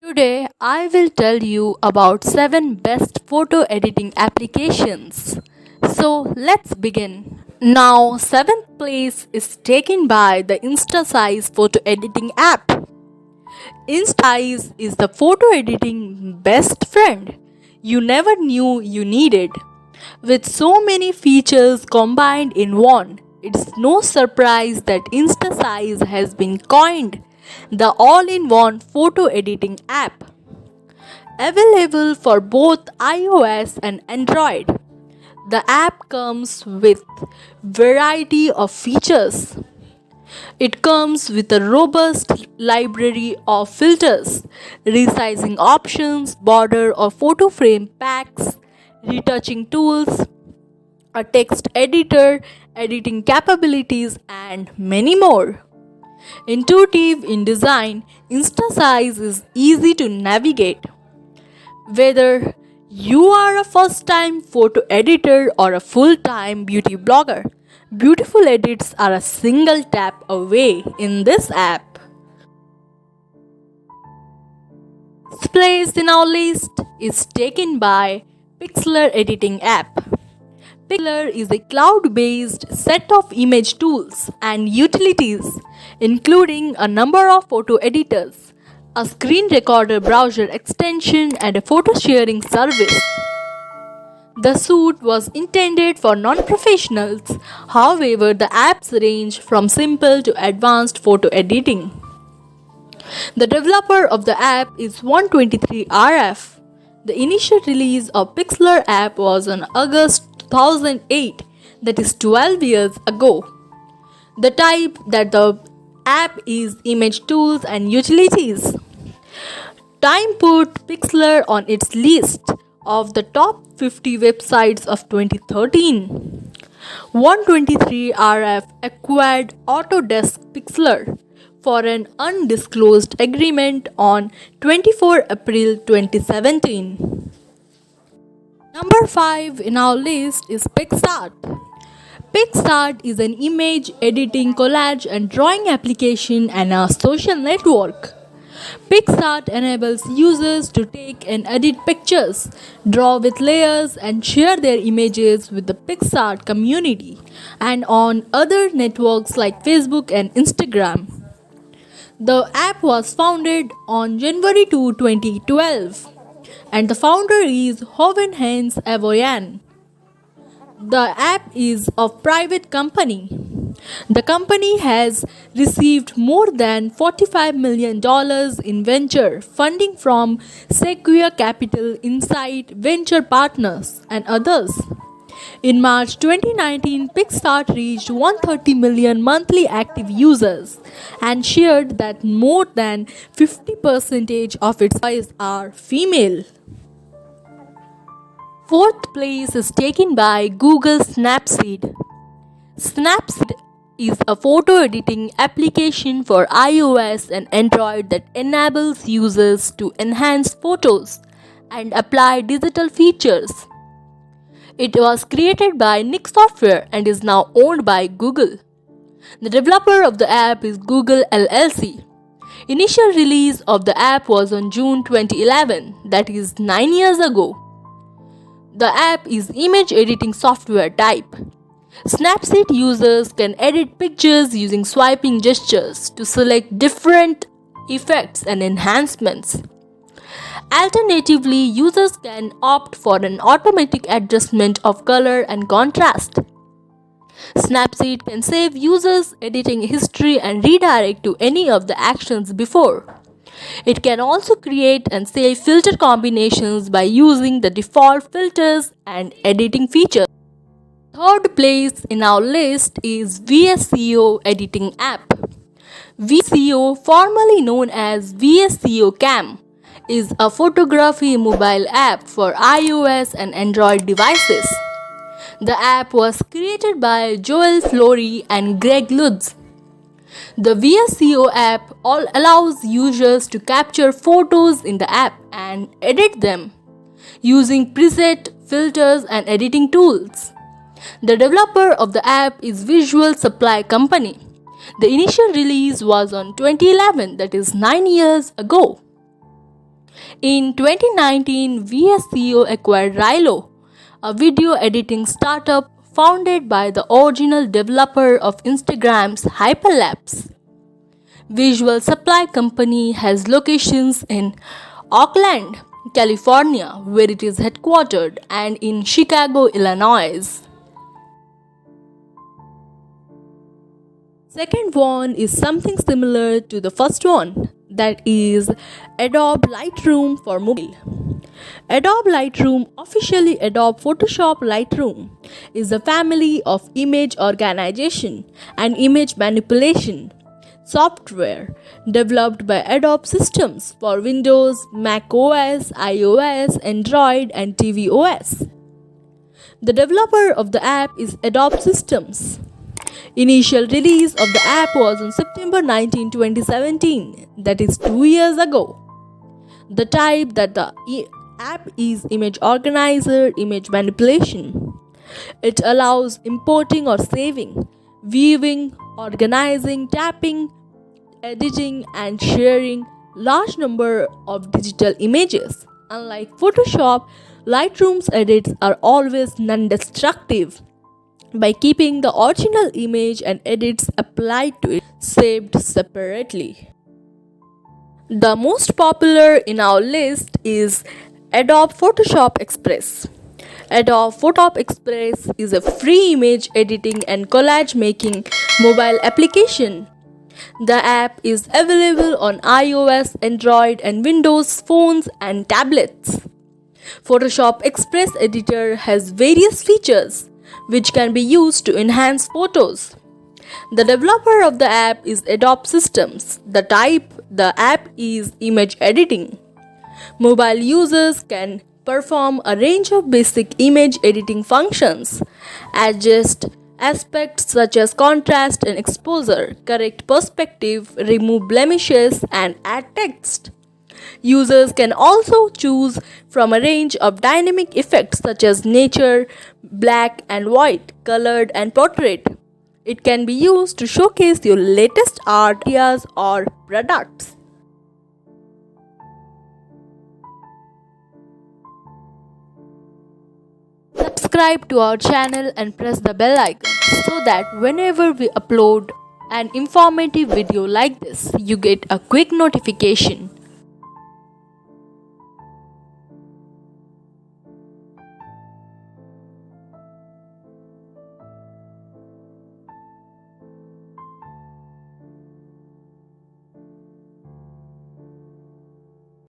Today, I will tell you about 7 best photo editing applications. So, let's begin. Now, 7th place is taken by the InstaSize photo editing app. InstaSize is the photo editing best friend you never knew you needed. With so many features combined in one, it's no surprise that InstaSize has been coined the all-in-one photo editing app. Available for both iOS and Android, the app comes with variety of features. It comes with a robust library of filters, resizing options, border or photo frame packs, retouching tools, a text editor, editing capabilities, and many more. Intuitive in design, InstaSize is easy to navigate. Whether you are a first time photo editor or a full time beauty blogger, beautiful edits are a single tap away in this app. This place in our list is taken by Pixlr Editing app. Pixlr is a cloud-based set of image tools and utilities, including a number of photo editors, a screen recorder browser extension, and a photo sharing service. The suite was intended for non-professionals, however, the apps range from simple to advanced photo editing. The developer of the app is 123RF. The initial release of Pixlr app was on August 2008, that is 12 years ago. The type that the app is image tools and utilities. Time put Pixlr on its list of the top 50 websites of 2013. 123RF acquired Autodesk Pixlr for an undisclosed agreement on 24 April 2017. Number 5 in our list is PicsArt. PicsArt is an image editing, collage, and drawing application and a social network. PicsArt enables users to take and edit pictures, draw with layers, and share their images with the PicsArt community and on other networks like Facebook and Instagram. The app was founded on January 2, 2012, and the founder is Hoven Hans Avoyan. The app is a private company. The company has received more than $45 million in venture funding from Sequoia Capital, Insight Venture Partners, and others. In March 2019, PicsArt reached 130 million monthly active users and shared that more than 50% of its employees are female. 4th place is taken by Google Snapseed. Snapseed is a photo editing application for iOS and Android that enables users to enhance photos and apply digital features. It was created by Nik Software and is now owned by Google. The developer of the app is Google LLC. Initial release of the app was on June 2011, that is 9 years ago. The app is image editing software type. Snapseed users can edit pictures using swiping gestures to select different effects and enhancements. Alternatively, users can opt for an automatic adjustment of color and contrast. Snapseed can save users' editing history and redirect to any of the actions before. It can also create and save filter combinations by using the default filters and editing features. 3rd place in our list is VSCO Editing app. VSCO, formerly known as VSCO Cam, is a photography mobile app for iOS and Android devices. The app was created by Joel Flory and Greg Lutz. The VSCO app allows users to capture photos in the app and edit them using preset filters and editing tools. The developer of the app is Visual Supply Company. The initial release was on 2011, that is 9 years ago. In 2019, VSCO acquired Rilo, a video editing startup founded by the original developer of Instagram's Hyperlapse. Visual Supply Company has locations in Oakland, California, where it is headquartered, and in Chicago, Illinois. Second one is something similar to the first one, that is Adobe Lightroom for mobile. Adobe Lightroom, officially Adobe Photoshop Lightroom, is a family of image organization and image manipulation software developed by Adobe Systems for Windows, Mac OS, iOS, Android, and tvOS. The developer of the app is Adobe Systems. Initial release of the app was on September 19, 2017, that is 2 years ago. The type that the app is image organizer, image manipulation. It allows importing or saving, viewing, organizing, tapping, editing, and sharing large number of digital images. Unlike Photoshop, Lightroom's edits are always non-destructive by keeping the original image and edits applied to it saved separately. The most popular in our list is Adobe Photoshop Express. Adobe Photoshop Express is a free image editing and collage making mobile application. The app is available on iOS, Android, and Windows phones and tablets. Photoshop Express Editor has various features which can be used to enhance photos. The developer of the app is Adobe Systems. The type the app is image editing. Mobile users can perform a range of basic image editing functions, adjust aspects such as contrast and exposure, correct perspective, remove blemishes, and add text. Users can also choose from a range of dynamic effects such as nature, black and white, colored, and portrait. It can be used to showcase your latest art ideas or products. Subscribe to our channel and press the bell icon so that whenever we upload an informative video like this, you get a quick notification.